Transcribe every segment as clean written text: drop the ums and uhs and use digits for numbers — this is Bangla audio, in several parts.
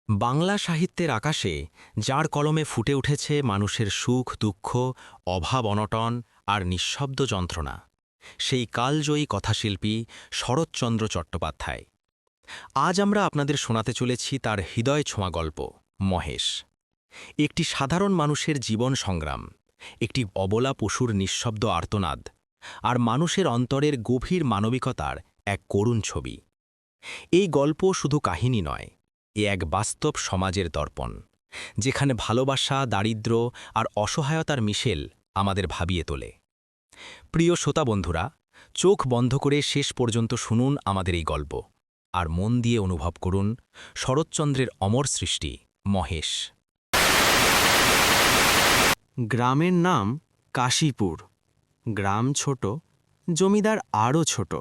বাংলা সাহিত্যের আকাশে যার কলমে ফুটে উঠেছে মানুষের সুখ দুঃখ, অভাব অনটন আর নিঃশব্দ যন্ত্রণা, সেই কালজয়ী কথাশিল্পী শরৎচন্দ্র চট্টোপাধ্যায়। আজ আমরা আপনাদের শোনাতে চলেছি তার হৃদয় ছোঁয়া গল্প মহেশ। একটি সাধারণ মানুষের জীবন সংগ্রাম, একটি অবলা পশুর নিঃশব্দ আর্তনাদ, আর মানুষের অন্তরের গভীর মানবিকতার এক করুণ ছবি। এই গল্প শুধু কাহিনী নয়, এ এক বাস্তব সমাজের দর্পণ, যেখানে ভালোবাসা, দারিদ্র্য আর অসহায়তার মিশেল আমাদের ভাবিয়ে তোলে। প্রিয় শ্রোতা বন্ধুরা, চোখ বন্ধ করে শেষ পর্যন্ত শুনুন আমাদের এই গল্প, আর মন দিয়ে অনুভব করুন শরৎচন্দ্রের অমর সৃষ্টি মহেশ। গ্রামের নাম কাশীপুর। গ্রাম ছোট, জমিদার আরও ছোট,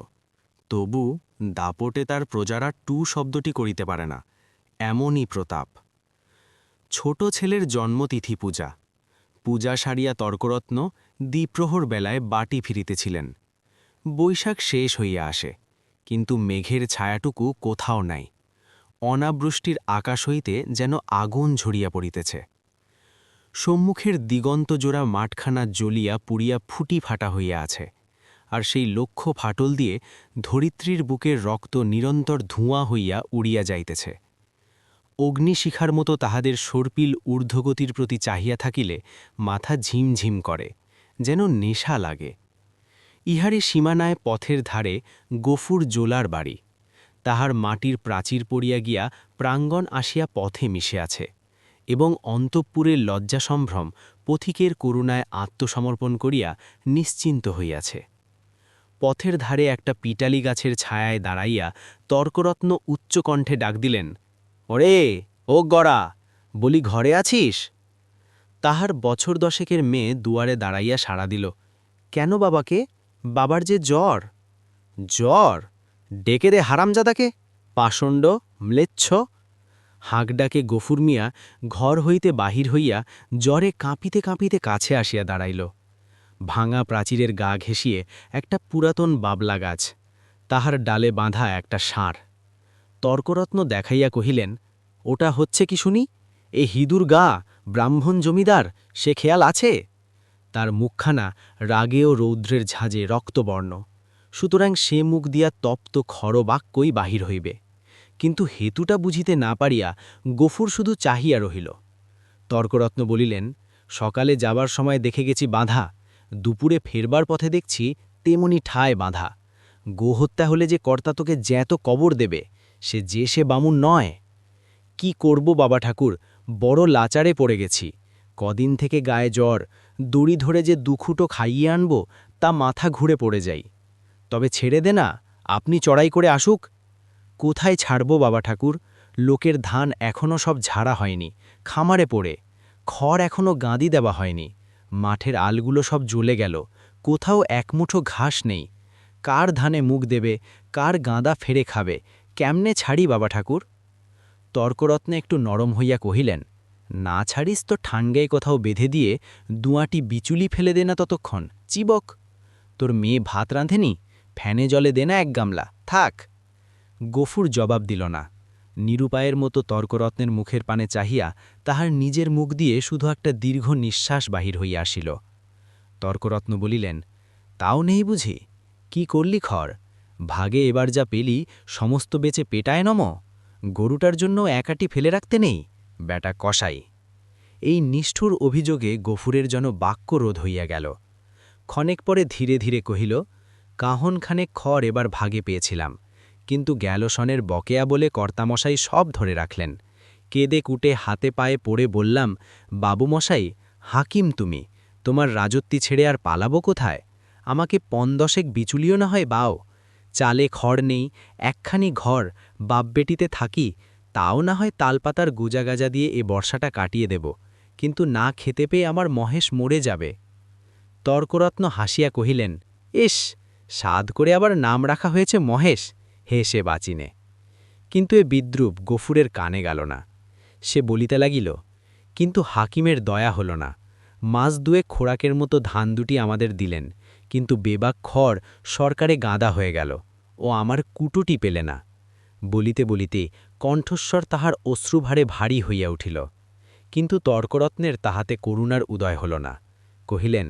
তবু দাপটে তার প্রজারা টু শব্দটি করিতে পারে না, এমনই প্রতাপ। ছোট ছেলের জন্মতিথি পূজা। পূজা সারিয়া তর্করত্ন দ্বিপ্রহর বেলায় বাটি ফিরিতেছিলেন। বৈশাখ শেষ হইয়া আসে, কিন্তু মেঘের ছায়াটুকু কোথাও নাই। অনাবৃষ্টির আকাশ হইতে যেন আগুন ঝরিয়া পড়িতেছে। সম্মুখের দিগন্তজোড়া মাঠখানা জ্বলিয়া পুড়িয়া ফুটি ফাটা হইয়া আছে, আর সেই লক্ষ্য ফাটল দিয়ে ধরিত্রীর বুকের রক্ত নিরন্তর ধোঁয়া হইয়া উড়িয়া যাইতেছে। অগ্নিশিখার মতো তাহাদের সর্পিল ঊর্ধ্বগতির প্রতি চাহিয়া থাকিলে মাথা ঝিমঝিম করে, যেন নেশা লাগে। ইহারে সীমানায় পথের ধারে গফুর জোলার বাড়ি। তাহার মাটির প্রাচীর পড়িয়া গিয়া প্রাঙ্গণ আসিয়া পথে মিশে আছে, এবং অন্তঃপুরের লজ্জাসম্ভ্রম পথিকের করুণায় আত্মসমর্পণ করিয়া নিশ্চিন্ত হইয়াছে। পথের ধারে একটা পিটালি গাছের ছায়ায় দাঁড়াইয়া তর্করত্ন উচ্চকণ্ঠে ডাক দিলেন, ওরে ও গড়া, বলি ঘরে আছিস? তাহার বছর দশেকের মেয়ে দুয়ারে দাঁড়াইয়া সাড়া দিল, কেন বাবাকে? বাবার যে জ্বর। জ্বর? ডেকে দে হারামজাদাকে, পাষণ্ড, ম্লেচ্ছ। হাঁক ডাকে গফুর মিয়া ঘর হইতে বাহির হইয়া জ্বরে কাঁপিতে কাঁপিতে কাছে আসিয়া দাঁড়াইল। ভাঙা প্রাচীরের গা ঘেঁষিয়ে একটা পুরাতন বাবলা গাছ, তাহার ডালে বাঁধা একটা ষাঁড়। তর্করত্ন দেখাইয়া কহিলেন, ওটা হচ্ছে কি শুনি? এ হিদুর গা, ব্রাহ্মণ জমিদার, সে খেয়াল আছে? তার মুখখানা রাগে ও রৌদ্রের ঝাঁজে রক্তবর্ণ, সুতরাং সে মুখ দিয়া তপ্ত খরবাক্যই বাহির হইবে। কিন্তু হেতুটা বুঝিতে না পারিয়া গফুর শুধু চাহিয়া রহিল। তর্করত্ন বলিলেন, সকালে যাবার সময় দেখে গেছি বাঁধা, দুপুরে ফেরবার পথে দেখছি তেমনি ঠায় বাঁধা। গোহত্যা হলে যে কর্তা তোকে জ্যাঁত কবর দেবে, সে বামুন নয়। কি করব বাবা ঠাকুর, বড় লাচারে পড়ে গেছি। কদিন থেকে গায়ে জ্বর, দড়ি ধরে যে দুখুটো খাইয়ে আনব তা মাথা ঘুরে পড়ে যাই। তবে ছেড়ে দে না, আপনি চড়াই করে আসুক। কোথায় ছাড়ব বাবা ঠাকুর? লোকের ধান এখনও সব ঝাড়া হয়নি, খামারে পড়ে। খড় এখনও গাঁদি দেওয়া হয়নি। মাঠের আলগুলো সব জ্বলে গেল, কোথাও একমুঠো ঘাস নেই। কার ধানে মুখ দেবে, কার গাঁদা ফেরে খাবে, কেমনে ছাড়ি বাবা ঠাকুর? তর্করত্নে একটু নরম হইয়া কহিলেন, না ছাড়িস তো ঠান্ডায় কোথাও বেঁধে দিয়ে দুয়াটি বিচুলি ফেলে দে না ততক্ষণ, চিবক। তোর মেয়ে ভাত রাঁধেনি, ফ্যানে জলে দে না এক গামলা, থাক। গফুর জবাব দিল না। নিরুপায়ের মতো তর্করত্নের মুখের পানে চাহিয়া তাহার নিজের মুখ দিয়ে শুধু একটা দীর্ঘ নিঃশ্বাস বাহির হইয়া আসিল। তর্করত্ন বলিলেন, তাও নেই বুঝি? কি করলি খর? ভাগে এবার যা পেলি সমস্ত বেচে পেটায় নম? গরুটার জন্য একাটি ফেলে রাখতে নেই? ব্যাটা কসাই। এই নিষ্ঠুর অভিযোগে গফুরের যেন বাক্যরোধ হইয়া গেল। ক্ষণেক পরে ধীরে ধীরে কহিল, কাহনখানেক খড় এবার ভাগে পেয়েছিলাম, কিন্তু গ্যালসনের বকেয়া বলে কর্তামশাই সব ধরে রাখলেন। কেঁদে কুটে হাতে পায়ে পড়ে বললাম, বাবুমশাই, হাকিম তুমি, তোমার রাজত্বি ছেড়ে আর পালাবো কোথায়? আমাকে ৫-১০ বিচুলিও না হয় বাও। চালে খড় নেই, একখানি ঘর, বাপবেটিতে থাকি, তাও না হয় তালপাতার গুজাগাজা দিয়ে এ বর্ষাটা কাটিয়ে দেব, কিন্তু না খেতে পেয়ে আমার মহেশ মরে যাবে। তর্করত্ন হাসিয়া কহিলেন, ইস, সাধ করে আবার নাম রাখা হয়েছে মহেশ, হেসে বাঁচিনে। কিন্তু এ বিদ্রূপ গফুরের কানে গেল না। সে বলিতে লাগিল, কিন্তু হাকিমের দয়া হল না। মাস দুয়েক খোরাকের মতো ধান দুটি আমাদের দিলেন, কিন্তু বেবাক খড় সরকারে গাঁদা হয়ে গেল, ও আমার কুটোটি পেলে না। বলিতে বলিতে কণ্ঠস্বর তাহার অশ্রুভারে ভারী হইয়া উঠিল। কিন্তু তর্করত্নের তাহাতে করুণার উদয় হল না। কহিলেন,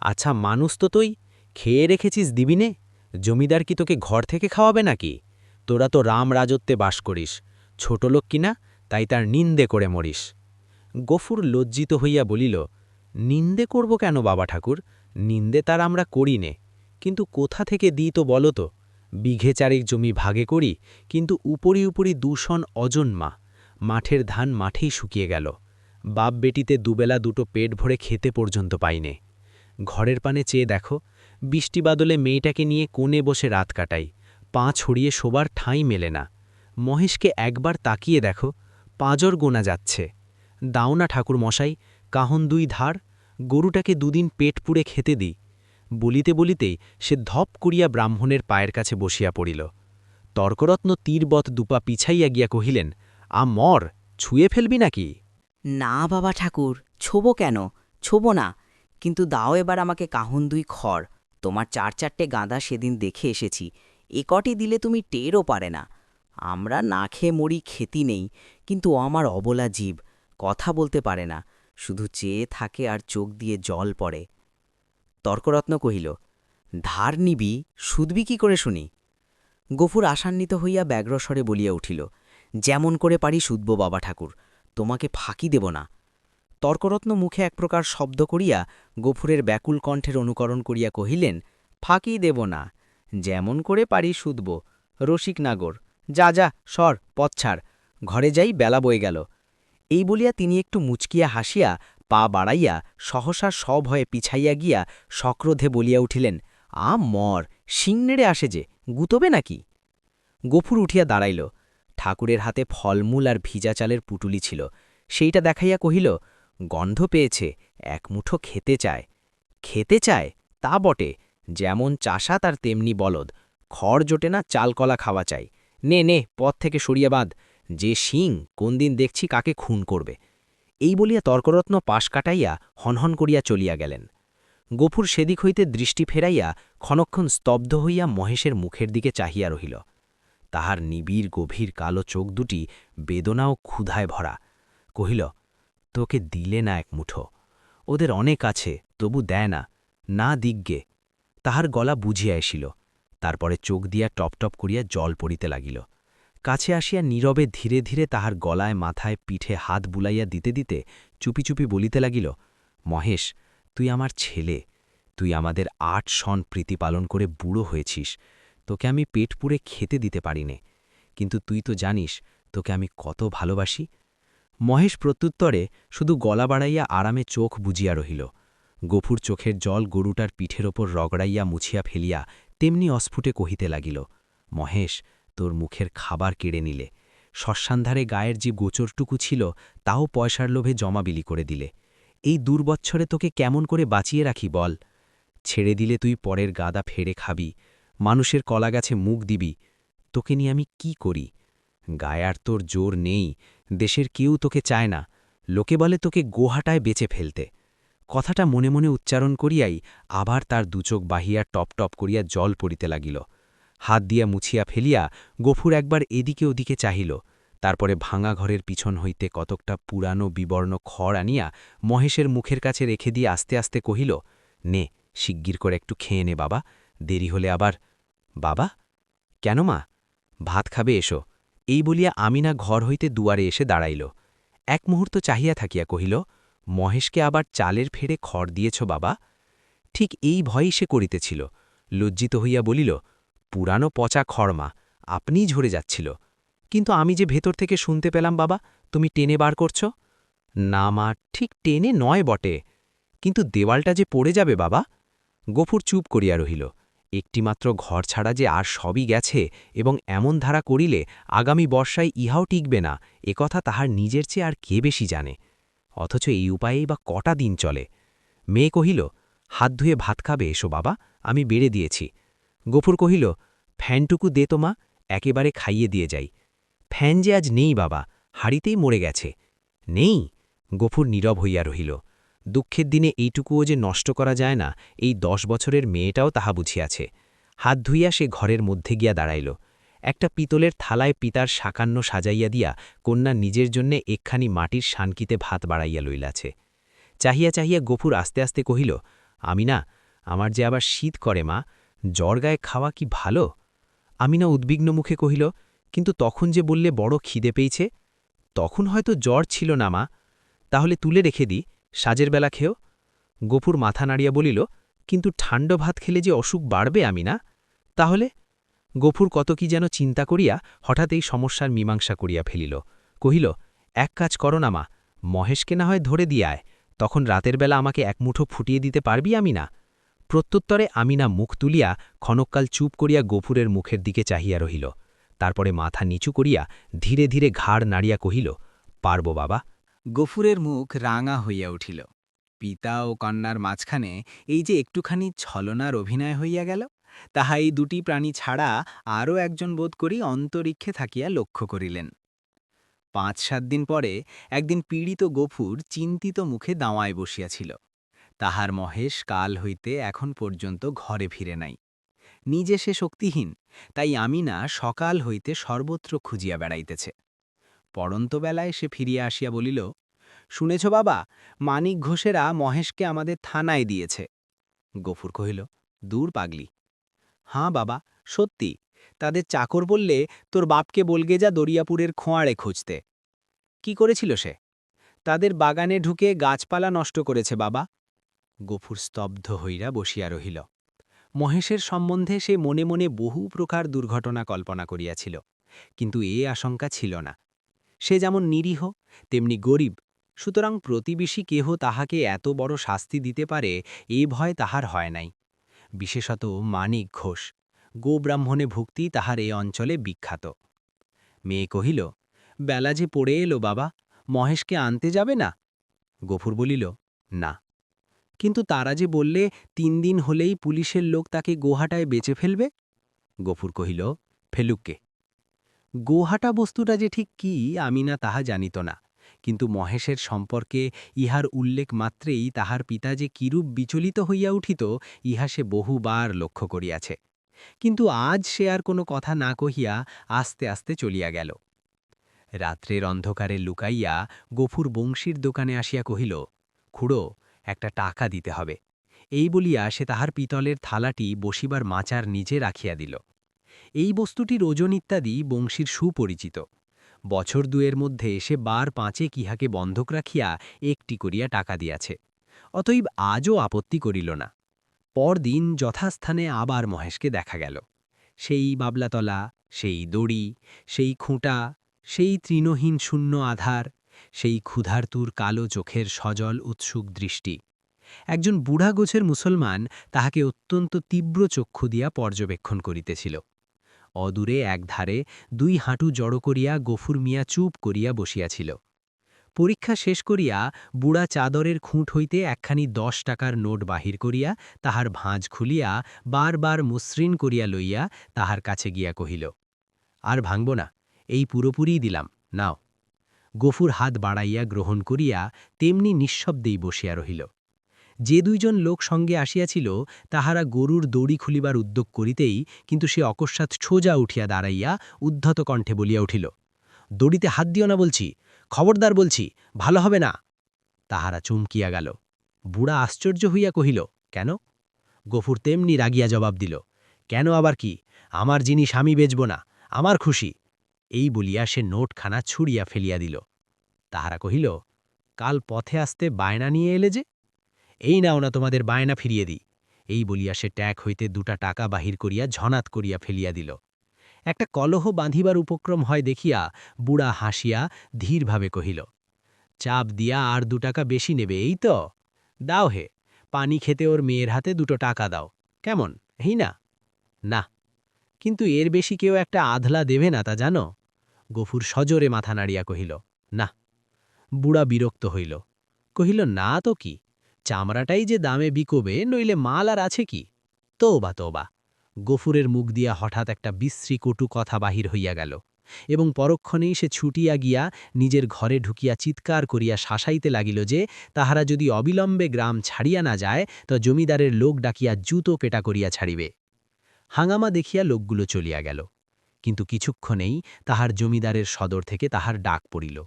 আচ্ছা মানুষ তো তুই, খেয়ে রেখেছিস দিবিনে? জমিদার কি তোকে ঘর থেকে খাওয়াবে নাকি? তোরা তো রাম রাজত্বে বাস করিস, ছোট লোক কিনা, তাই তার নিন্দে করে মরিস। গফুর লজ্জিত হইয়া বলিল, নিন্দে করব কেন বাবা ঠাকুর? নিন্দে তার আমরা করি নে, কিন্তু কোথা থেকে দিই তো বলো তো? বিঘে চারেক জমি ভাগে করি, কিন্তু উপরি উপরি দূষণ অজন্মা। মাঠের ধান মাঠেই শুকিয়ে গেল। বাপ বেটিতে দুবেলা দুটো পেট ভরে খেতে পর্যন্ত পাইনে। ঘরের পানে চেয়ে দেখো, বৃষ্টি বাদলে মেয়েটাকে নিয়ে কোণে বসে রাত কাটাই, পা ছড়িয়ে শোবার ঠাঁই মেলে না। মহেশকে একবার তাকিয়ে দেখো, পাঁজর গোনা যাচ্ছে। দাও না ঠাকুর মশাই, কাহন 2 ধার, গরুটাকে 2 দিন পেট পুড়ে খেতে দিই। বলিতে বলিতেই সে ধপ করিয়া ব্রাহ্মণের পায়ের কাছে বসিয়া পড়িল। তর্করত্ন তীরবৎ দুপা পিছাইয়া গিয়া কহিলেন, মর, ছুঁয়ে ফেলবি নাকি? না বাবা ঠাকুর, ছোবো কেন, ছোবো না, কিন্তু দাও এবার আমাকে কাহন 2 খড়। তোমার 4-4টে গাঁদা সেদিন দেখে এসেছি, কটি দিলে তুমি টেরও পারে না। আমরা না খেয়ে মরি, খেতি নেই, কিন্তু ও আমার অবলা জীব, কথা বলতে পারে না, শুধু চেয়ে থাকে আর চোখ দিয়ে জল পড়ে। তর্করত্ন কহিল, ধার নিবি, সুদবি কি করে শুনি? গফুর আশান্বিত হইয়া ব্যগ্রস্বরে বলিয়া উঠিল, যেমন করে পারি সুদব বাবা ঠাকুর, তোমাকে ফাঁকি দেব না। তর্করত্ন মুখে এক প্রকার শব্দ করিয়া গফুরের ব্যাকুল কণ্ঠের অনুকরণ করিয়া কহিলেন, ফাঁকি দেব না, যেমন করে পারি সুদব। রসিক নাগর, যা যা সর, পথ ছাড়, ঘরে যাই, বেলা বয়ে গেল। এই বলিয়া তিনি একটু মুচকিয়া হাসিয়া পা বাড়াইয়া সহসা সভয়ে পিছাইয়া গিয়া সক্রোধে বলিয়া উঠিলেন, মর, শিং নেড়ে আসে যে, গুতবে নাকি? গফুর উঠিয়া দাঁড়াইল। ঠাকুরের হাতে ফলমূল আর ভিজা চালের পুটুলি ছিল, সেইটা দেখাইয়া কহিল, গন্ধ পেয়েছে, এক মুঠো খেতে চায়। খেতে চায় তা বটে, যেমন চাষা তার তেমনি বলদ, খড় জোটে না, চালকলা খাওয়া চাই। নে নে, পথ থেকে সরিয়া বাঁধ, যে শিং কোন দিন দেখছি কাকে খুন করবে। এই বলিয়া তর্করত্ন পাশ কাটাইয়া হনহন করিয়া চলিয়া গেলেন। গফুর সেদিক হইতে দৃষ্টি ফেরাইয়া ক্ষণক্ষণ স্তব্ধ হইয়া মহেশের মুখের দিকে চাহিয়া রহিল। তাহার নিবিড় গভীর কালো চোখ দুটি বেদনা ও ক্ষুধায় ভরা। কহিল, তোকে দিলে না এক মুঠো, ওদের অনেক আছে, তবু দেয় না, না দিগ্গে। তাহার গলা বুঝিয়া এসিল, তারপরে চোখ দিয়া টপ টপ করিয়া জল পড়িতে লাগিল। কাছে আসিয়া নীরবে ধীরে ধীরে তাহার গলায় মাথায় পিঠে হাত বুলাইয়া দিতে দিতে চুপি চুপি বলিতে লাগিল, মহেশ, তুই আমার ছেলে, তুই আমাদের 8 সন প্রীতিপালন করে বুড়ো হয়েছিস, তোকে আমি পেট পুড়ে খেতে দিতে পারিনে, কিন্তু তুই তো জানিস তোকে আমি কত ভালোবাসি। মহেশ প্রত্যুত্তরে শুধু গলা বাড়াইয়া আরামে চোখ বুজিয়া রহিল। গফুর চোখের জল গরুটার পিঠের ওপর রগড়াইয়া মুছিয়া ফেলিয়া তেমনি অস্ফুটে কহিতে লাগিল, মহেশ, তোর মুখের খাবার কেড়ে নিলে, শস্যান্ধারে গায়ের যে গোচরটুকু ছিল তাও পয়সার লোভে জমা বিলি করে দিলে। এই দুর্বৎসরে তোকে কেমন করে বাঁচিয়ে রাখি বল? ছেড়ে দিলে তুই পরের গাদা ফেড়ে খাবি, মানুষের কলাগাছে মুখ দিবি, তোকে নিয়ে আমি কি করি? গায়ে আর তোর জোর নেই, দেশের কেউ তোকে চায় না, লোকে বলে তোকে গোহাটায় বেচে ফেলতে। কথাটা মনে মনে উচ্চারণ করিয়াই আবার তার দুচোখ বাহিয়া টপ টপ করিয়া জল পড়িতে লাগিল। হাত দিয়া মুছিয়া ফেলিয়া গফুর একবার এদিকে ওদিকে চাহিল, তারপরে ভাঙা ঘরের পিছন হইতে কতকটা পুরানো বিবর্ণ খড় আনিয়া মহেশের মুখের কাছে রেখে দিয়ে আস্তে আস্তে কহিল, নে, শিগগির করে একটু খেয়ে নে বাবা, দেরি হলে আবার। বাবা? কেন মা? ভাত খাবে, এসো। এই বলিয়া আমিনা ঘর হইতে দুয়ারে এসে দাঁড়াইল। এক মুহূর্ত চাহিয়া থাকিয়া কহিল, মহেশকে আবার চালের ফেড়ে খড় দিয়েছ বাবা? ঠিক এই ভয়ই সে করিতেছিল। লজ্জিত হইয়া বলিল, পুরানো পচা খড় মা, আপনিই ঝরে যাচ্ছিল, কিন্তু আমি যে ভেতর থেকে শুনতে পেলাম বাবা, তুমি টেনে বার করছ। না মা, ঠিক টেনে নয় বটে, কিন্তু দেওয়ালটা যে পড়ে যাবে বাবা। গফুর চুপ করিয়া রহিল। একটিমাত্র ঘর ছাড়া যে আর সবই গেছে এবং এমন ধারা করিলে আগামী বর্ষায় ইহাও টিকবে না, একথা তাহার নিজের চেয়ে আর কে বেশি জানে। অথচ এই উপায়েই বা কটা দিন চলে। মেয়ে কহিল, হাত ধুয়ে ভাত খাবে, এসো বাবা, আমি বেড়ে দিয়েছি। গফুর কহিল, ফ্যানটুকু দে তো মা, একেবারে খাইয়ে দিয়ে যাই। ফ্যান যে আজ নেই বাবা, হাড়িতেই মরে গেছে। নেই? গফুর নীরব হইয়া রহিল। দুঃখের দিনে এইটুকুও যে নষ্ট করা যায় না, এই 10 বছরের মেয়েটাও তাহা বুঝিয়াছে। হাত ধুইয়া সে ঘরের মধ্যে গিয়া দাঁড়াইল। একটা পিতলের থালায় পিতার সাকান্ন সাজাইয়া দিয়া কন্যা নিজের জন্যে একখানি মাটির শানকিতে ভাত বাড়াইয়া লইলাছে। চাহিয়া চাহিয়া গফুর আস্তে আস্তে কহিল, আমিনা, আমার যে আবার শীত করে মা, জ্বর গায়ে খাওয়া কি ভালো? আমিনা উদ্বিগ্ন মুখে কহিল, কিন্তু তখন যে বললে বড় খিদে পেয়েছে। তখন হয়তো জ্বর ছিল না মা, তাহলে তুলে রেখে দিই, সাজের বেলা খেও। গফুর মাথা নাড়িয়া বলিল, কিন্তু ঠান্ড ভাত খেলে যে অসুখ বাড়বে আমিনা। তাহলে? গফুর কত কি যেন চিন্তা করিয়া হঠাৎ এই সমস্যার মীমাংসা করিয়া ফেলিল। কহিল, এক কাজ করো না মা, মহেশকে না হয় ধরে দিয়ায়, তখন রাতের বেলা আমাকে এক মুঠো ফুটিয়ে দিতে পারবি আমিনা? প্রত্যুত্তরে আমিনা মুখ তুলিয়া ক্ষণকাল চুপ করিয়া গফুরের মুখের দিকে চাহিয়া রহিল। তারপরে মাথা নিচু করিয়া ধীরে ধীরে ঘাড় নাড়িয়া কহিল, পারব বাবা। গফুরের মুখ রাঙা হইয়া উঠিল। পিতা ও কন্যার মাঝখানে এই যে একটুখানি ছলনার অভিনয় হইয়া গেল, তাহা এই দুটি প্রাণী ছাড়া আরও একজন বোধ করি অন্তরিক্ষে থাকিয়া লক্ষ্য করিলেন। ৫-৭ দিন পরে একদিন পীড়িত গফুর চিন্তিত মুখে দাওয়ায় বসিয়াছিল। তাহার মহেশ কাল হইতে এখন পর্যন্ত ঘরে ফিরে নাই। নিজে সে শক্তিহীন, তাই আমিনা সকাল হইতে সর্বত্র খুঁজিয়া বেড়াইতেছে। পড়ন্ত বেলায় সে ফিরিয়া আসিয়া বলিল, শুনেছ বাবা, মানিক ঘোষেরা মহেশকে আমাদের থানায় দিয়েছে। গফুর কহিল, দূর পাগলি। হাঁ বাবা, সত্যি। তাদের চাকর বললে তোর বাপকে বলগে যা দরিয়াপুরের খোঁয়াড়ে খুঁজতে। কি করেছিল সে? তাদের বাগানে ঢুকে গাছপালা নষ্ট করেছে বাবা। গফুর স্তব্ধ হইরা বসিয়া রহিল। মহেশের সম্বন্ধে সে মনে মনে বহু প্রকার দুর্ঘটনা কল্পনা করিয়াছিল, কিন্তু এ আশঙ্কা ছিল না। সে যেমন নিরীহ, তেমনি গরিব, সুতরাং প্রতিবেশী কেহ তাহাকে এত বড় শাস্তি দিতে পারে এ ভয় তাহার হয় নাই। বিশেষত মানিক ঘোষ, গোব্রাহ্মণে ভুক্তি তাহার এ অঞ্চলে বিখ্যাত। মেয়ে কহিল, বেলা যে পড়ে এলো বাবা, মহেশকে আনতে যাবে না? গফুর বলিল, না। কিন্তু তারা যে বললে ৩ দিন হলেই পুলিশের লোক তাকে গোহাটায় বেচে ফেলবে। গফুর কহিল, ফেলুককে। গোহাটা বস্তুটা যে ঠিক কি আমিনা তাহা জানিত না, কিন্তু মহেশের সম্পর্কে ইহার উল্লেখ মাত্রেই তাহার পিতা যে কিরূপ বিচলিত হইয়া উঠিত ইহা সে বহুবার লক্ষ্য করিয়াছে। কিন্তু আজ সে আর কোনো কথা না কহিয়া আস্তে আস্তে চলিয়া গেল। রাত্রের অন্ধকারে লুকাইয়া গফুর বংশীর দোকানে আসিয়া কহিল, খুড়ো, একটা টাকা দিতে হবে। এই বলিয়া সে তাহার পিতলের থালাটি বসিবার মাচার নিচে রাখিয়া দিল। এই বস্তুটির ওজন ইত্যাদি বংশীর সুপরিচিত। বছর দুয়ের মধ্যে সে বার পাঁচে ইহাকে বন্ধক রাখিয়া একটি করিয়া টাকা দিয়াছে। অতএব আজও আপত্তি করিল না। পরদিন যথাস্থানে আবার মহেশকে দেখা গেল। সেই বাবলাতলা, সেই দড়ি, সেই খুঁটা, সেই তৃণহীন শূন্য আধার, সেই ক্ষুধার্তুর কালো চোখের সজল উৎসুক দৃষ্টি। একজন বুড়া গোছের মুসলমান তাহাকে অত্যন্ত তীব্র চক্ষু দিয়া পর্যবেক্ষণ করিতেছিল। অদূরে একধারে ২ হাঁটু জড়ো করিয়া গফুর মিয়া চুপ করিয়া বসিয়াছিল। পরীক্ষা শেষ করিয়া বুড়া চাদরের খুঁট হইতে একখানি ১০ টাকার নোট বাহির করিয়া তাহার ভাঁজ খুলিয়া বারবার মসৃণ করিয়া লইয়া তাহার কাছে গিয়া কহিল, আর ভাঙব না, এই পুরোপুরিই দিলাম, নাও। গফুর হাত বাড়াইয়া গ্রহণ করিয়া তেমনি নিঃশব্দেই বসিয়া রহিল। যে ২ জন লোক সঙ্গে আসিয়াছিল তাহারা গরুর দড়ি খুলিবার উদ্যোগ করিতেই কিন্তু সে অকস্মাৎ সোজা উঠিয়া দাঁড়াইয়া উদ্ধত কণ্ঠে বলিয়া উঠিল, দড়িতে হাত দিও না বলছি, খবরদার বলছি, ভালো হবে না। তাহারা চমকিয়া গেল। বুড়া আশ্চর্য হইয়া কহিল, কেন? গফুর তেমনি রাগিয়া জবাব দিল, কেন আবার কি, আমার জিনিস আমি বেচব না, আমার খুশি। এই বলিয়া সে নোটখানা ছুঁড়িয়া ফেলিয়া দিল। তাহারা কহিল, কাল পথে আসতে বায়না নিয়ে এলে যে? এই নাও না তোমাদের বায়না ফিরিয়ে দিই। এই বলিয়া সে ট্যাক হইতে ২টা টাকা বাহির করিয়া ঝনাত করিয়া ফেলিয়া দিল। একটা কলহ বাঁধিবার উপক্রম হয় দেখিয়া বুড়া হাসিয়া ধীরভাবে কহিল, চাপ দিয়া আর ২ টাকা বেশি নেবে এই তো? দাও হে, পানি খেতে ওর মেয়ের হাতে ২টো টাকা দাও, কেমন, এই না? না, কিন্তু এর বেশি কেউ একটা আধলা দেবে না তা জানো? গফুর সজোরে মাথা নাড়িয়া কহিল, না। বুড়া বিরক্ত হইল, কহিল, না তো কি, চামড়াটাই যে দামে বিকোবে, নইলে মাল আর আছে কি? তোবা তোবা। গফুরের মুখ দিয়া হঠাৎ একটা বিশ্রী কটু কথা বাহির হইয়া গেল, এবং পরক্ষণেই সে ছুটিয়া গিয়া নিজের ঘরে ঢুকিয়া চিৎকার করিয়া শাসাইতে লাগিল যে তাহারা যদি অবিলম্বে গ্রাম ছাড়িয়া না যায় তো জমিদারের লোক ডাকিয়া জুতো কেটা করিয়া ছাড়িবে। হাঙ্গামা দেখিয়া লোকগুলো চলিয়া গেল। কিন্তু কিছুক্ষণেই তাহার জমিদারের সদর থেকে তাহার ডাক পড়িল।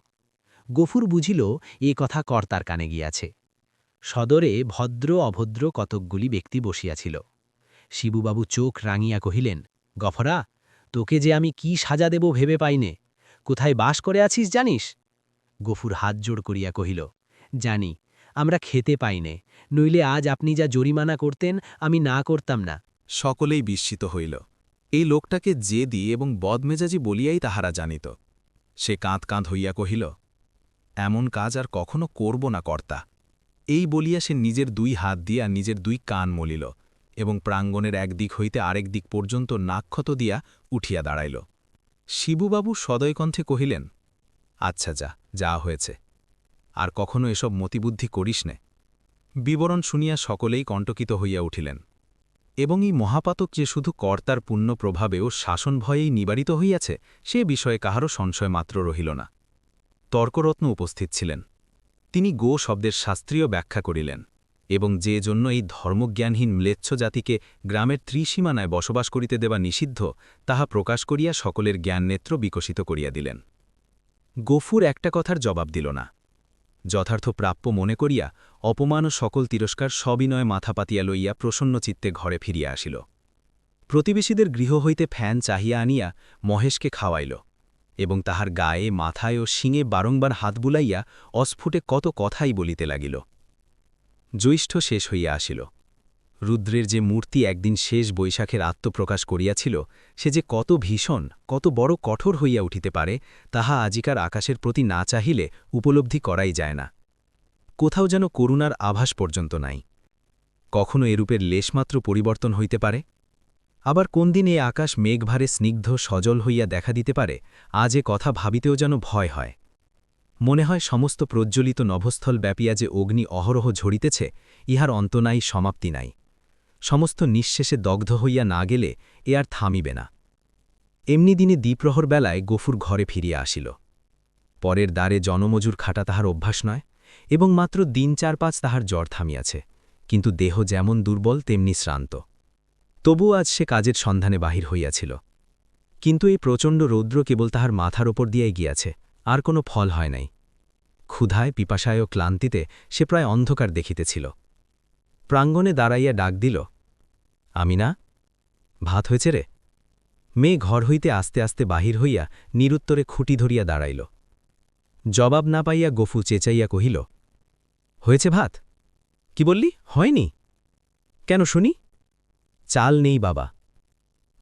গফুর বুঝিল এ কথা কর্তার কানে গিয়াছে। সদরে ভদ্র অভদ্র কতকগুলি ব্যক্তি বসিয়াছিল। শিবুবাবু চোখ রাঙিয়া কহিলেন, গফরা, তোকে যে আমি কি সাজা দেব ভেবে পাইনে। কোথায় বাস করে আছিস জানিস? গফুর হাত জোড় করিয়া কহিল, জানি, আমরা খেতে পাইনে, নইলে আজ আপনি যা জরিমানা করতেন আমি না করতাম না। সকলেই বিস্মিত হইল। এই লোকটাকে জেদি এবং বদমেজাজি বলিয়াই তাহারা জানিত। সে কাঁদ কাঁদ হইয়া কহিল, এমন কাজ আর কখনো করব না কর্তা। এই বলিয়া সে নিজের 2 হাত দিয়া নিজের 2 কান মলিল এবং প্রাঙ্গণের একদিক হইতে আরেক দিক পর্যন্ত নাক্ষত দিয়া উঠিয়া দাঁড়াইল। শিবুবাবু সদয়কণ্ঠে কহিলেন, আচ্ছা যা হয়েছে, আর কখনো এসব মতিবুদ্ধি করিস নে। বিবরণ শুনিয়া সকলেই কণ্টকিত হইয়া উঠিলেন। এবং এই মহাপাতক যে শুধু কর্তার পুণ্য প্রভাবেও শাসন ভয়েই নিবারিত হইয়াছে, সে বিষয়ে কাহারও সংশয় মাত্র রহিল না। তর্করত্ন উপস্থিত ছিলেন। তিনি গো শব্দের শাস্ত্রীয় ব্যাখ্যা করিলেন এবং যে জন্য এই ধর্মজ্ঞানহীন ম্লেচ্ছ জাতিকে গ্রামের ত্রিসীমানায় বসবাস করিতে দেওয়া নিষিদ্ধ, তাহা প্রকাশ করিয়া সকলের জ্ঞাননেত্র বিকশিত করিয়া দিলেন। গফুর একটা কথার জবাব দিল না। যথার্থ প্রাপ্য মনে করিয়া অপমান ও সকল তিরস্কার সবিনয় মাথা পাতিয়া লইয়া প্রসন্ন চিত্তে ঘরে ফিরিয়া আসিল। প্রতিবেশীদের গৃহ হইতে ফ্যান চাহিয়া আনিয়া মহেশকে খাওয়াইল এবং তাহার গায়ে মাথায় ও শিঙে বারংবার হাত বুলাইয়া অস্ফুটে কত কথাই বলিতে লাগিল। জ্যৈষ্ঠ শেষ হইয়া আসিল। রুদ্রের যে মূর্তি একদিন শেষ বৈশাখের আত্মপ্রকাশ করিয়াছিল, সে যে কত ভীষণ, কত বড় কঠোর হইয়া উঠিতে পারে, তাহা আজিকার আকাশের প্রতি না চাহিলে উপলব্ধি করাই যায় না। কোথাও যেন করুণার আভাস পর্যন্ত নাই। কখনো এরূপের লেশমাত্র পরিবর্তন হইতে পারে? আবার কোন দিন এ আকাশ মেঘভারে স্নিগ্ধ সজল হইয়া দেখা দিতে পারে, আজ এ কথা ভাবিতেও যেন ভয় হয়। মনে হয় সমস্ত প্রজ্জ্বলিত নভস্থল ব্যাপিয়া যে অগ্নি অহরহ ঝরিতেছে, ইহার অন্ত নাই, সমাপ্তি নাই। সমস্ত নিঃশেষে দগ্ধ হইয়া না গেলে এ আর থামিবে না। এমনি দিনে দ্বিপ্রহর বেলায় গফুর ঘরে ফিরিয়া আসিল। পরের দ্বারে জনমজুর খাটা তাহার অভ্যাস নয় এবং মাত্র দিন 4-5 তাহার জ্বর থামিয়াছে, কিন্তু দেহ যেমন দুর্বল তেমনি শ্রান্ত। তবু আজ সে কাজের সন্ধানে বাহির হইয়াছিল। কিন্তু এই প্রচণ্ড রৌদ্র কেবল তাহার মাথার ওপর দিয়াই গিয়াছে, আর কোনো ফল হয় নাই। ক্ষুধায়, পিপাসায় ও ক্লান্তিতে সে প্রায় অন্ধকার দেখিতেছিল। প্রাঙ্গণে দাঁড়াইয়া ডাক দিল, আমিনা, ভাত হয়েছে রে? মেয়ে ঘর হইতে আস্তে আস্তে বাহির হইয়া নিরুত্তরে খুঁটি ধরিয়া দাঁড়াইল। জবাব না পাইয়া গফু চেঁচাইয়া কহিল, হয়েছে ভাত? কি বললি, হয়নি? কেন শুনি? চাল নেই বাবা।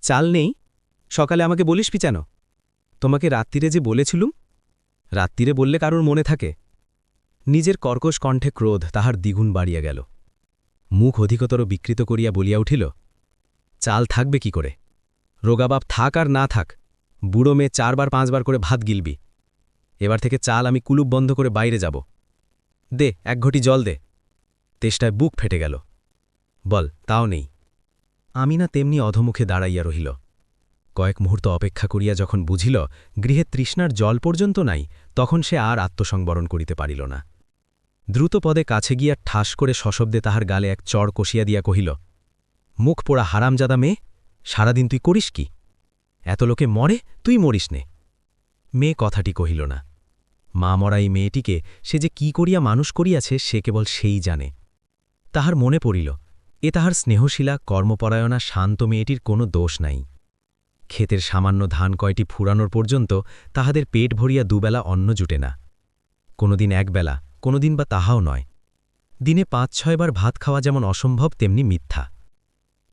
চাল নেই? সকালে আমাকে বলিস পিচানো? তোমাকে রাত্রিরে যে বলেছিলুম? রাত্রিরে বললে কারোর মনে থাকে? নিজের কর্কশ কণ্ঠে ক্রোধ তাহার দ্বিগুণ বাড়িয়া গেল। মুখ অধিকতর বিকৃত করিয়া বলিয়া উঠিল, চাল থাকবে কি করে? রোগাবাপ থাক আর না থাক, বুড়ো মেয়ে 4-5 বার করে ভাত গিলবি। এবার থেকে চাল আমি কুলুপ বন্ধ করে বাইরে যাব। দে 1 ঘটি জল দে। তেষ্টায় বুক ফেটে গেল। বল, তাও নেই। আমিনা তেমনি অধমুখে দাঁড়াইয়া রহিল। কয়েক মুহূর্ত অপেক্ষা করিয়া যখন বুঝিল গৃহে তৃষ্ণার জল পর্যন্ত নাই, তখন সে আর আত্মসংবরণ করিতে পারিল না। দ্রুতপদে কাছে গিয়া ঠাস করে সশব্দে তাহার গালে এক চড় কষিয়া দিয়া কহিল, মুখ পোড়া হারামজাদা মেয়ে, সারাদিন তুই করিস কি? এত লোকে মরে, তুই মরিস নে। মেয়ে কথাটি কহিল না। মা মরা এই মেয়েটিকে সে যে কি করিয়া মানুষ করিয়াছে সে কেবল সেই জানে। তাহার মনে পড়িল, এ তাহার স্নেহশীলা, কর্মপরায়ণা, শান্ত মেয়েটির কোনো দোষ নাই। ক্ষেতের সামান্য ধান কয়টি ফুরানোর পর্যন্ত তাহাদের পেট ভরিয়া দুবেলা অন্ন জুটে না। কোনোদিন একবেলা, কোনোদিন বা তাহাও নয়। দিনে 5-6 বার ভাত খাওয়া যেমন অসম্ভব তেমনি মিথ্যা।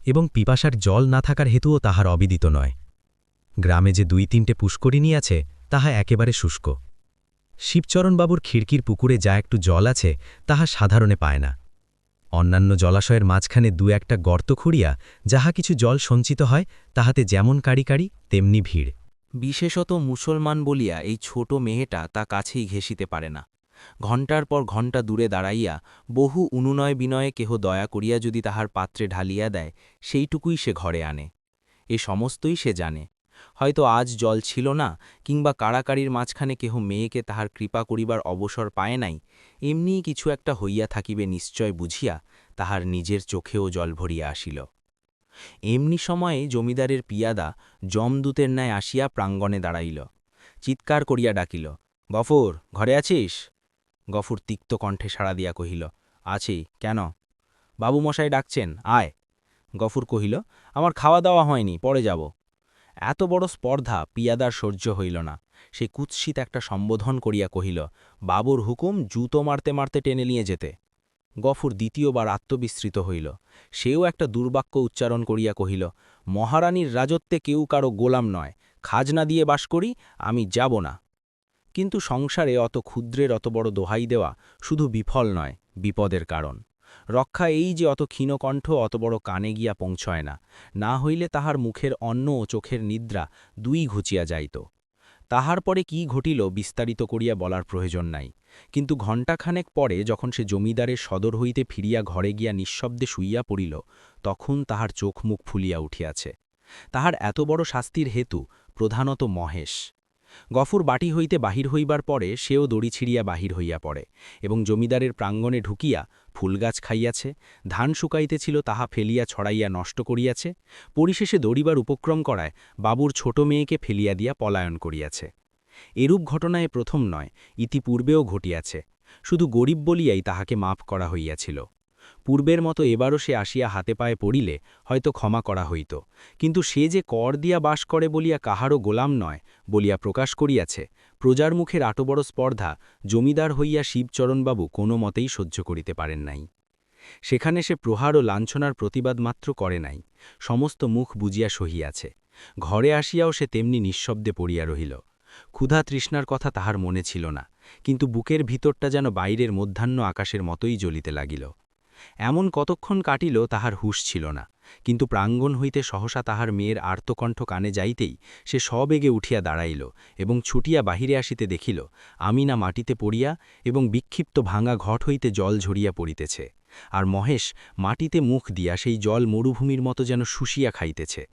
এবং পিপাসার জল না থাকার হেতুও তাহার অবিদিত নয়। গ্রামে যে 2-3টে পুষ্করিণী আছে, তাহা একেবারে শুষ্ক। শিবচরণবাবুর খিড়কির পুকুরে যা একটু জল আছে, তাহা সাধারণে পায় না। অন্যান্য জলাশয়ের মাঝখানে 2-1টা গর্ত খুঁড়িয়া যাহা কিছু জল সঞ্চিত হয়, তাহাতে যেমন কাড়ি কাড়ি তেমনি ভিড়। বিশেষত মুসলমান বলিয়া এই ছোট মেয়েটা তা কাছেই ঘেঁষিতে পারে না। ঘণ্টার পর ঘণ্টা দূরে দাঁড়াইয়া বহু অনুনয় বিনয়ে কেহ দয়া করিয়া যদি তাহার পাত্রে ঢালিয়া দেয়, সেইটুকুই সে ঘরে আনে। এ সমস্তই সে জানে। হয়তো আজ জল ছিল না, কিংবা কাড়াকাড়ির মাঝখানে কেহ মেয়েকে তাহার কৃপা করিবার অবসর পায় নাই, এমনিই কিছু একটা হইয়া থাকিবে নিশ্চয় বুঝিয়া তাহার নিজের চোখেও জল ভরিয়া আসিল। এমনি সময়ে জমিদারের পিয়াদা যমদূতের ন্যায় আসিয়া প্রাঙ্গণে দাঁড়াইল। চিৎকার করিয়া ডাকিল, গফুর, ঘরে আছিস? গফুর তিক্ত কণ্ঠে সাড়া দিয়া কহিল, আছি, কেন? বাবুমশাই ডাকছেন, আয়। গফুর কহিল, আমার খাওয়া দাওয়া হয়নি, পরে যাব। এত বড় স্পর্ধা পিয়াদার সহ্য হইল না। সে কুৎসিত একটা সম্বোধন করিয়া কহিল, বাবুর হুকুম জুতো মারতে মারতে টেনে নিয়ে যেতে। গফুর দ্বিতীয়বার আত্মবিস্মৃত হইল। সেও একটা দুর্বাক্য উচ্চারণ করিয়া কহিল, মহারানীর রাজত্বে কেউ কারো গোলাম নয়, খাজনা দিয়ে বাস করি, আমি যাব না। কিন্তু সংসারে অত ক্ষুদ্রের অত বড় দোহাই দেওয়া শুধু বিফল নয়, বিপদের কারণ। রক্ষা এই যে অত ক্ষীণকণ্ঠ অত বড় কানে গিয়া পৌঁছয় না, না হইলে তাহার মুখের অন্ন ও চোখের নিদ্রা দুই ঘুচিয়া যাইত। তাহার পরে কি ঘটিল বিস্তারিত করিয়া বলার প্রয়োজন নাই, কিন্তু ঘণ্টাখানেক পরে যখন সে জমিদারের সদর হইতে ফিরিয়া ঘরে গিয়া নিঃশব্দে শুইয়া পড়িল, তখন তাহার চোখ মুখ ফুলিয়া উঠিয়াছে। তাহার এত বড় শাস্তির হেতু প্রধানত মহেশ। গফুর বাটি হইতে বাহির হইবার পরে সেও দড়ি ছিড়িয়া বাহির হইয়া পড়ে এবং জমিদারের প্রাঙ্গণে ঢুকিয়া ফুলগাছ খাইয়াছে, ধান শুকাইতেছিল তাহা ফেলিয়া ছড়াইয়া নষ্ট করিয়াছে, পরিশেষে দড়িবার উপক্রম করায় বাবুর ছোট মেয়েকে ফেলিয়া দিয়া পলায়ন করিয়াছে। এরূপ ঘটনায় প্রথম নয়, ইতিপূর্বেও ঘটিয়াছে, শুধু গরিব বলিয়াই তাহাকে মাপ করা হইয়াছিল। পূর্বের মতো এবারও সে আসিয়া হাতে পায়ে পড়িলে হয়তো ক্ষমা করা হইত, কিন্তু সে যে কর দিয়া বাস করে বলিয়া কাহারও গোলাম নয় বলিয়া প্রকাশ করিয়াছে, প্রজার মুখের আটো বড় স্পর্ধা জমিদার হইয়া শিবচরণবাবু কোনো মতেই সহ্য করিতে পারেন নাই। সেখানে সে প্রহার ও লাঞ্ছনার প্রতিবাদ মাত্র করে নাই, সমস্ত মুখ বুঝিয়া সহিয়াছে। ঘরে আসিয়াও সে তেমনি নিঃশব্দে পড়িয়া রহিল। ক্ষুধা তৃষ্ণার কথা তাহার মনে ছিল না, কিন্তু বুকের ভিতরটা যেন বাইরের মধ্যাহ্ন আকাশের মতোই জ্বলিতে লাগিল। এমন কতক্ষণ কাটিল তাহার হুঁশ ছিল না, কিন্তু প্রাঙ্গণ হইতে সহসা তাহার মেয়ের আর্তকণ্ঠ কানে যাইতেই সে সবেগে উঠিয়া দাঁড়াইল এবং ছুটিয়া বাহিরে আসিতে দেখিল আমিনা মাটিতে পড়িয়া এবং বিক্ষিপ্ত ভাঙা ঘট হইতে জল ঝরিয়া পড়িতেছে, আর মহেশ মাটিতে মুখ দিয়া সেই জল মরুভূমির মতো যেন শুষিয়া খাইতেছে।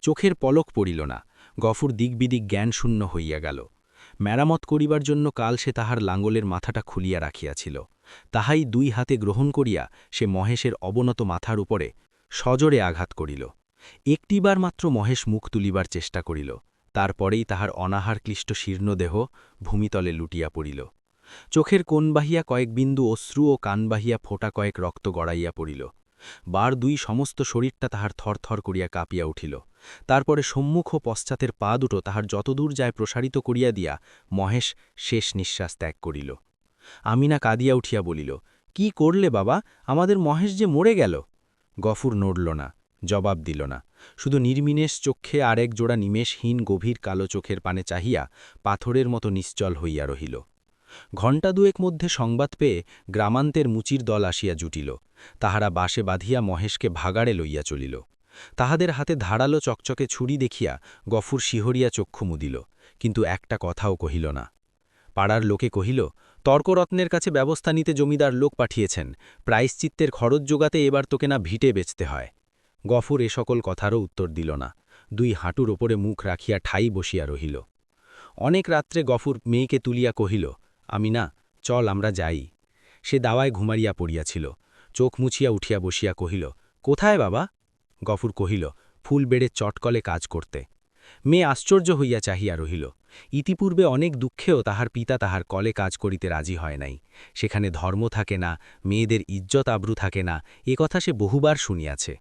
চোখের পলক পড়িল না, গফুর দিকবিদিক জ্ঞানশূন্য হইয়া গেল। মেরামত করিবার জন্য কাল সে তাহার লাঙ্গলের মাথাটা খুলিয়া রাখিয়াছিল, তাহাই দুই হাতে গ্রহণ করিয়া সে মহেশের অবনত মাথার উপরে সজোরে আঘাত করিল। একটিবার মাত্র মহেশ মুখ তুলিবার চেষ্টা করিল, তারপরেই তাহার অনাহার ক্লিষ্ট শীর্ণদেহ ভূমিতলে লুটিয়া পড়িল। চোখের কোণ বাহিয়া কয়েক বিন্দু অশ্রু ও কান বাহিয়া ফোঁটা কয়েক রক্ত গড়াইয়া পড়িল। বার দুই সমস্ত শরীরটা তাহার থরথর করিয়া কাঁপিয়া উঠিল। তারপরে সম্মুখ ও পশ্চাতের পা দুটো তাহার যতদূর যায় প্রসারিত করিয়া দিয়া মহেশ শেষ নিঃশ্বাস ত্যাগ করিল। আমিনা কাঁদিয়া উঠিয়া বলিল, কি করলে বাবা, আমাদের মহেশ যে মরে গেল। গফুর নড়ল না, জবাব দিল না, শুধু নির্মিনেশ চক্ষে আরেক জোড়া নিমেষহীন গভীর কালো চোখের পানে চাহিয়া পাথরের মতো নিশ্চল হইয়া রহিল। ঘণ্টা দুয়েক মধ্যে সংবাদ পেয়ে গ্রামান্তের মুচির দল আসিয়া জুটিল। তাহারা বাসে বাঁধিয়া মহেশকে ভাগাড়ে লইয়া চলিল। তাহাদের হাতে ধারালো চকচকে ছুরি দেখিয়া গফুর শিহরিয়া চক্ষু মুদিল, কিন্তু একটা কথাও কহিল না। পাড়ার লোকে কহিল, তর্করত্নের কাছে ব্যবস্থা নিতে জমিদার লোক পাঠিয়েছেন, প্রায়শ্চিত্তের খরচ জোগাতে এবার তোকে না ভিটে বেচতে হয়। গফুর এ সকল কথারও উত্তর দিল না, দুই হাঁটুর ওপরে মুখ রাখিয়া ঠাই বসিয়া রহিল। অনেক রাত্রে গফুর মেয়েকে তুলিয়া কহিল, আমিনা, চল আমরা যাই। সে দাওয়ায় ঘুমারিয়া পড়িয়াছিল, চোখ মুছিয়া উঠিয়া বসিয়া কহিল, কোথায় বাবা? গফুর কহিল, ফুল বেড়ে চটকলে কাজ করতে। মেয়ে আশ্চর্য হইয়া চাহিয়া রহিল। ইতিপূর্বে অনেক দুঃখেও তাহার পিতা তাহার কলে কাজ করিতে রাজি হয় নাই। সেখানে ধর্ম থাকে না, মেয়েদের ইজ্জত আব্রু থাকে না, এ কথা সে বহুবার শুনিয়াছে।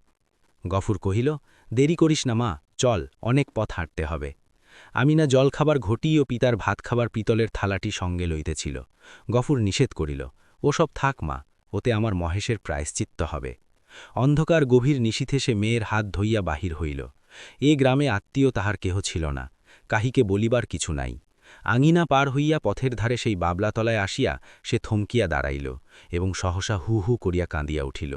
গফুর কহিল, দেরি করিস না মা, চল, অনেক পথ হাঁটতে হবে। আমিনা জলখাবার ঘটি ও পিতার ভাত খাবার পিতলের থালাটি সঙ্গে লইতেছিল। গফুর নিষেধ করিল, ওসব থাক মা, ওতে আমার মহেশের প্রায়শ্চিত্ত হবে। অন্ধকার গভীর নিশীথে সে মেয়ের হাত ধইয়া বাহির হইল। এ গ্রামে আত্মীয় তাহার কেহ ছিল না, কাহিকে বলিবার কিছু নাই। আঙিনা পার হইয়া পথের ধারে সেই বাবলাতলায় আসিয়া সে থমকিয়া দাঁড়াইল এবং সহসা হু হু করিয়া কাঁদিয়া উঠিল।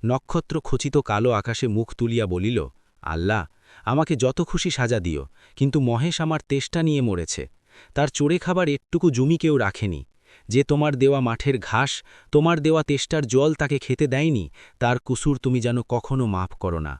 নক্ষত্র খচিত কালো আকাশে মুখ তুলিয়া বলিল, আল্লাহ, আমাকে যত খুশি সাজা দিও, কিন্তু মহেশ আমার তেষ্টা নিয়ে মরেছে। তার চড়ে খাবার একটুকু জমি কেউ রাখেনি। যে তোমার দেওয়া মাঠের ঘাস, তোমার দেওয়া তেষ্টার জল তাকে খেতে দেয়নি, তার কুসুর তুমি যেন কখনো মাফ করো না।